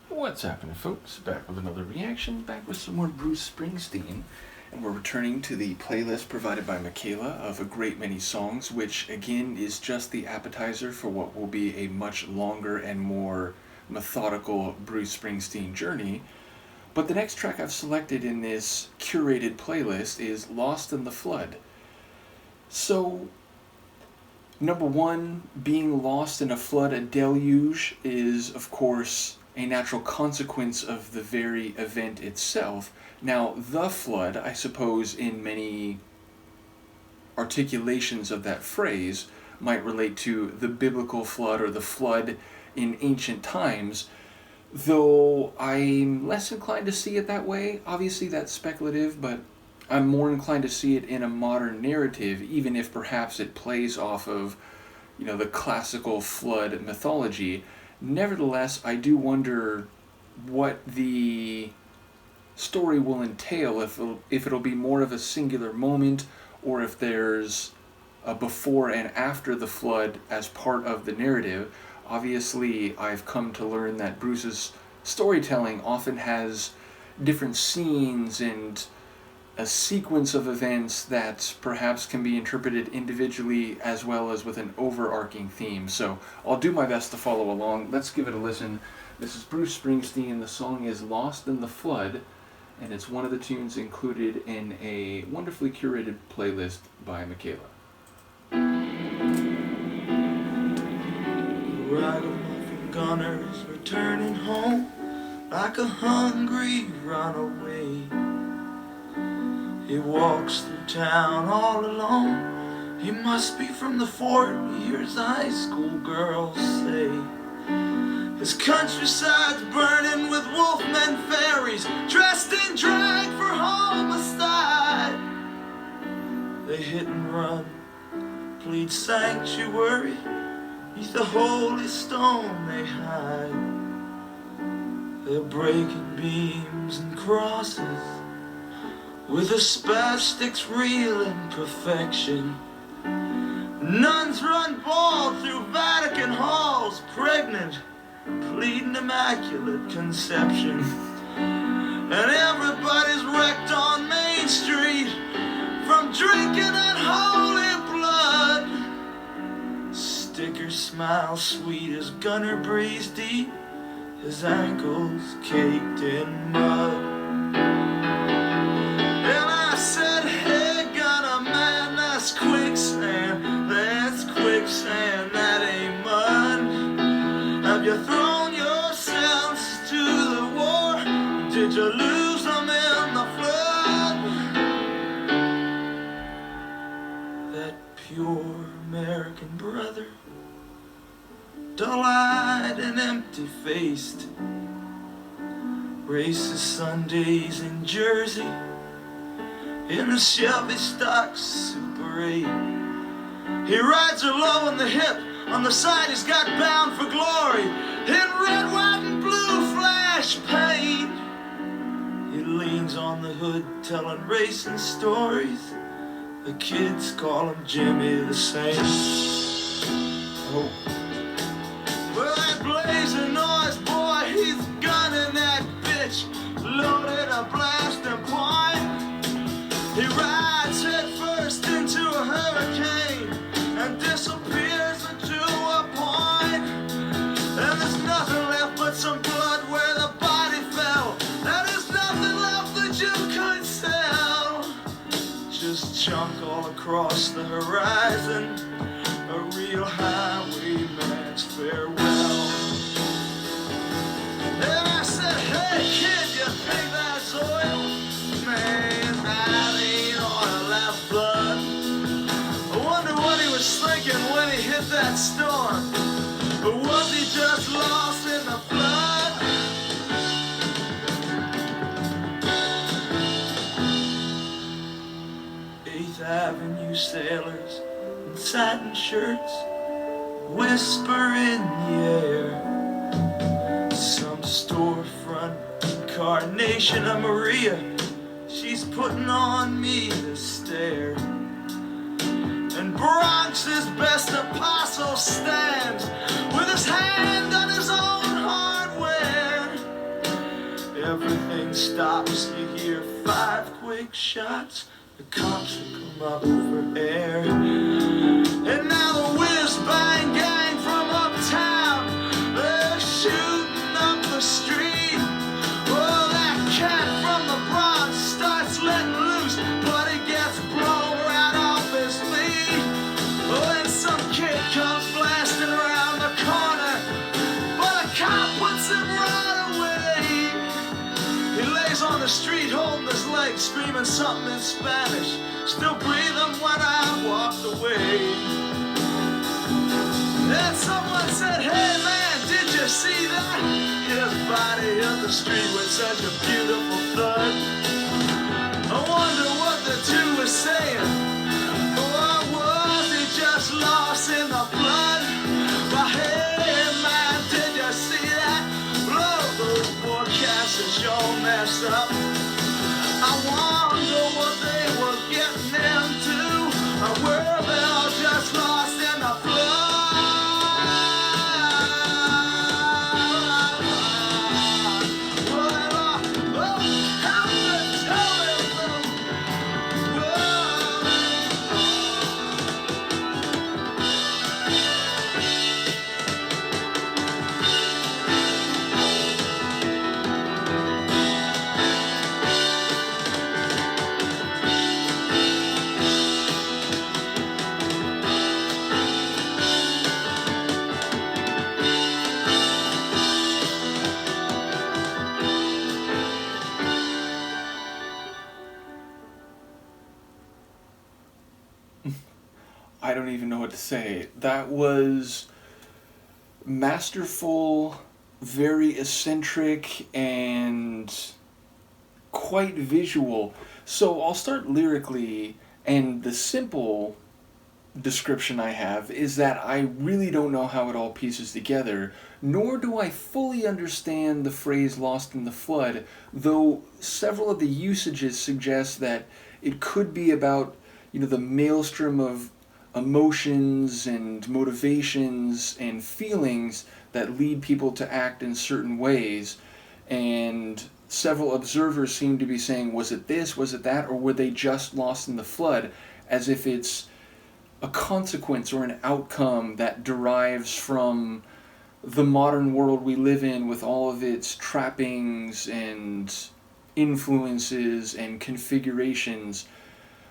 What's happening, folks? Back with another reaction, back with some more Bruce Springsteen. And we're returning to the playlist provided by Michaela of a great many songs, which again is just the appetizer for what will be a much longer and more methodical Bruce Springsteen journey. But the next track I've selected in this curated playlist is Lost in the Flood. So, number one, being lost in a flood, a deluge, is of course a natural consequence of the very event itself. Now, the flood, I suppose, in many articulations of that phrase, might relate to the biblical flood or the flood in ancient times, though I'm less inclined to see it that way. Obviously, that's speculative, but I'm more inclined to see it in a modern narrative, even if perhaps it plays off of, the classical flood mythology. Nevertheless, I do wonder what the story will entail, if it'll be more of a singular moment, or if there's a before and after the flood as part of the narrative. Obviously, I've come to learn that Bruce's storytelling often has different scenes and a sequence of events that perhaps can be interpreted individually as well as with an overarching theme. So I'll do my best to follow along. Let's give it a listen. This is Bruce Springsteen. The song is Lost in the Flood, and it's one of the tunes included in a wonderfully curated playlist by Michaela. Ragamuffin gunners returning home like a hungry runaway. He walks through town all alone. He must be from the fort, he hears the high school girls say. His countryside's burning with wolfmen fairies, dressed in drag for homicide. They hit and run, plead sanctuary, neath the holy stone they hide. They're breaking beams and crosses, with the spastics real imperfection. Nuns run bald through Vatican halls, pregnant, pleading immaculate conception. And everybody's wrecked on Main Street from drinking unholy blood. Stickers smile sweet as Gunner breathes deep, his ankles caked in mud. Quicksand, that ain't mud. Have you thrown yourselves to the war? Did you lose them in the flood? That pure American brother, dull-eyed and empty-faced, races Sundays in Jersey in a Chevy stock Super 8. He rides her low in the hip, on the side he's got Bound for Glory, in red, white, and blue flash paint. He leans on the hood telling racing stories, the kids call him Jimmy the Saint. Oh. Well, that blazing noise, boy, he's gunning that bitch, loaded a blasting point. He rides head first into a hurricane and disappears into a point. And there's nothing left but some blood where the body fell. And there's nothing left that you could sell. Just junk all across the horizon, a real highwayman's farewell. And I said, hey kid, you think that's oil? Man, that ain't oil, that's blood. I wonder what he was thinking when he hit that storm. Or was he just lost in the flood? 8th Avenue sailors in satin shirts whisper in the air. Some storefront incarnation of Maria, she's putting on me the stare. And Bronx's best apostle stands with his hand on his own hardware. everything stops. You hear 5 quick shots, the cops will come up for air. And now the whiz-bang gang from uptown, they're shooting up the street. Oh, that cat from the Bronx starts letting loose, but he gets blown right off his lead. Oh, and some kid comes blasting around the corner, but a cop puts him right away. He lays on the street holding his leg, screaming something in Spanish, still breathing when I walked away. Then someone said, hey man, did you see that? His body hit the street with such a beautiful thud. I wonder what the two were saying. Or was he just lost in the blood? But hey man, did you see that? Blow, those poor cats are sure messed up. I wonder what they were getting into. Or were they all just lost in the flood? I don't even know what to say. That was masterful, very eccentric, and quite visual. So I'll start lyrically, and the simple description I have is that I really don't know how it all pieces together, nor do I fully understand the phrase lost in the flood, though several of the usages suggest that it could be about, the maelstrom of emotions and motivations and feelings that lead people to act in certain ways. And several observers seem to be saying, was it this, was it that, or were they just lost in the flood, as if it's a consequence or an outcome that derives from the modern world we live in with all of its trappings and influences and configurations.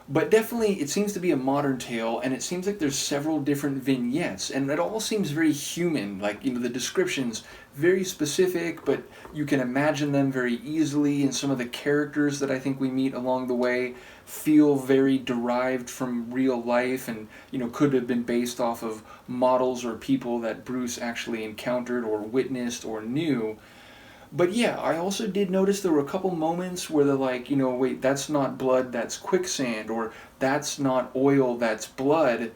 But definitely it seems to be a modern tale, and it seems like there's several different vignettes, and it all seems very human, like, the descriptions very specific, but you can imagine them very easily, and some of the characters that I think we meet along the way feel very derived from real life, and could have been based off of models or people that Bruce actually encountered or witnessed or knew. But yeah, I also did notice there were a couple moments where they're like, wait, that's not blood, that's quicksand, or that's not oil, that's blood.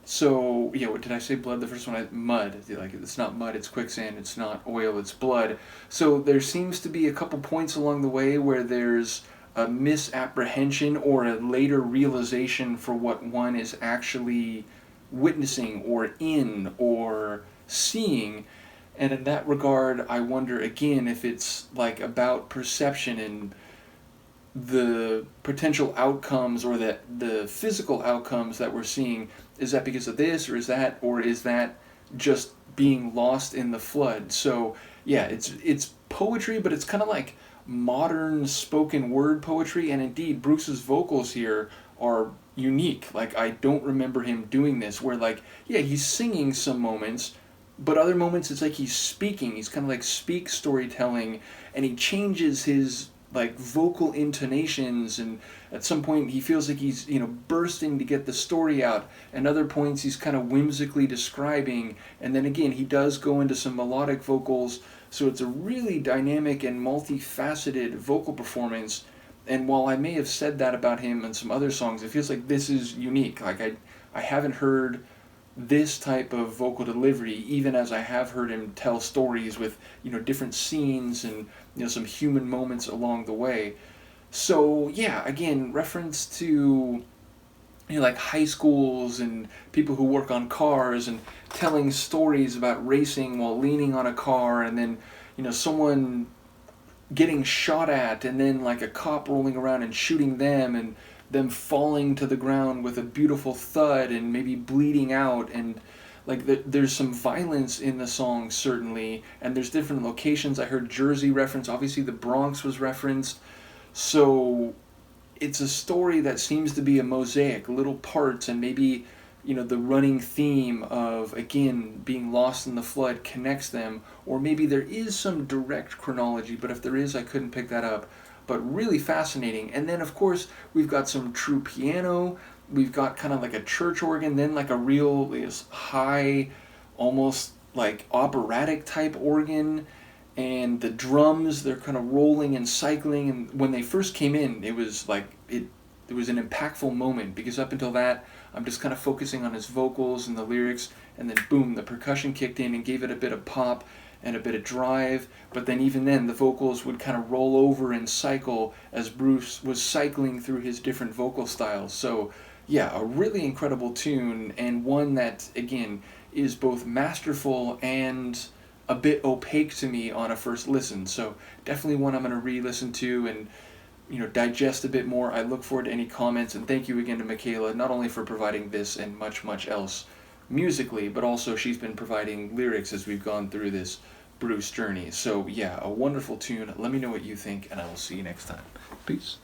So, yeah, what did I say? Blood? The first one, mud. Like, it's not mud, it's quicksand, it's not oil, it's blood. So there seems to be a couple points along the way where there's a misapprehension or a later realization for what one is actually witnessing or in or seeing. And in that regard, I wonder again if it's like about perception and the potential outcomes or the physical outcomes that we're seeing. Is that because of this, or is that just being lost in the flood? So yeah, it's poetry, but it's kind of like modern spoken word poetry, and indeed Bruce's vocals here are unique. Like, I don't remember him doing this, where he's singing some moments, but other moments it's like he's speaking. He's kind of like speak storytelling, and he changes his vocal intonations, and at some point he feels like he's bursting to get the story out, and other points he's kind of whimsically describing, and then again he does go into some melodic vocals. So it's a really dynamic and multifaceted vocal performance. And while I may have said that about him in some other songs, it feels like this is unique. Like, I haven't heard this type of vocal delivery, even as I have heard him tell stories with different scenes and some human moments along the way. So yeah, again, reference to like high schools and people who work on cars and telling stories about racing while leaning on a car, and then someone getting shot at, and then like a cop rolling around and shooting them, and them falling to the ground with a beautiful thud and maybe bleeding out, and like there's some violence in the song certainly, and there's different locations. I heard Jersey reference, obviously the Bronx was referenced, so it's a story that seems to be a mosaic, little parts, and maybe, you know, the running theme of, again, being lost in the flood connects them, or maybe there is some direct chronology, but if there is, I couldn't pick that up. But really fascinating. And then, of course, we've got some true piano, we've got kind of like a church organ, then like a real high, almost like operatic type organ, and the drums, they're kind of rolling and cycling. And when they first came in, it was like it was an impactful moment, because up until that I'm just kind of focusing on his vocals and the lyrics, and then boom, the percussion kicked in and gave it a bit of pop and a bit of drive. But then even then the vocals would kind of roll over and cycle as Bruce was cycling through his different vocal styles. So yeah, a really incredible tune, and one that again is both masterful and a bit opaque to me on a first listen. So definitely one I'm going to re-listen to and, you know, digest a bit more. I look forward to any comments, and thank you again to Michaela, not only for providing this and much, much else musically, but also she's been providing lyrics as we've gone through this Bruce journey. So yeah, a wonderful tune. Let me know what you think, and I will see you next time. Peace.